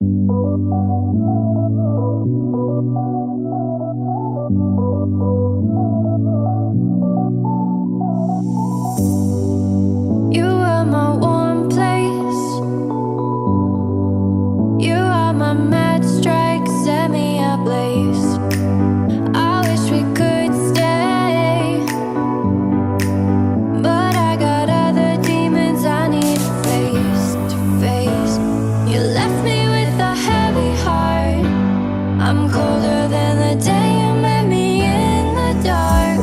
You are my warm place. You are my mad strike, set me ablaze. I wish we could stay, but I got other demons I need face to face. You left me with a heavy heart. I'm colder than the day you met me in the dark.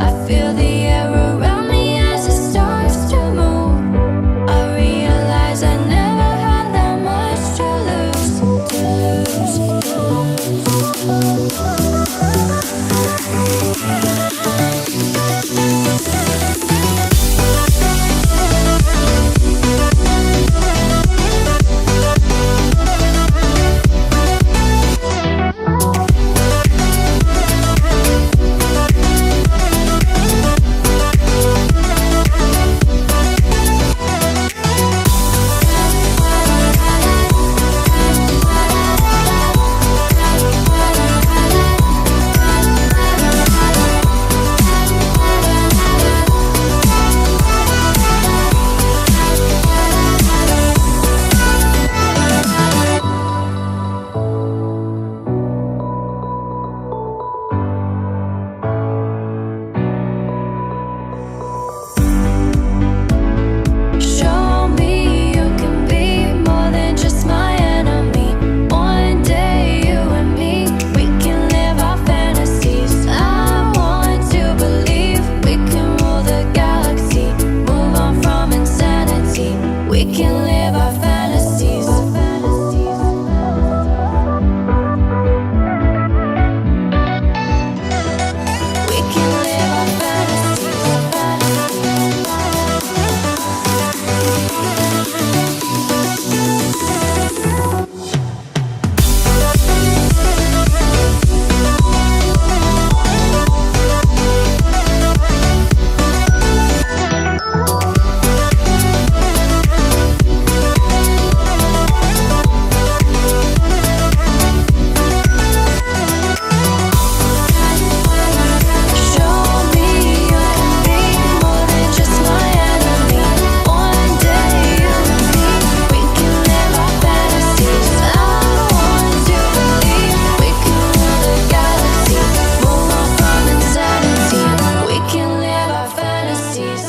I feel the air around me as it starts to move. I realize I never had that much to lose, show me you can be more than just my enemy. One day you and me, we can live our fantasies. I want to believe we can rule the galaxy, move on from insanity. We can live our fantasies. We can live our fantasies. Show me you can be more than just my enemy. One day you and me, we can live our fantasies. I want to believe we can rule the galaxy, move on from insanity. We can live our fantasies.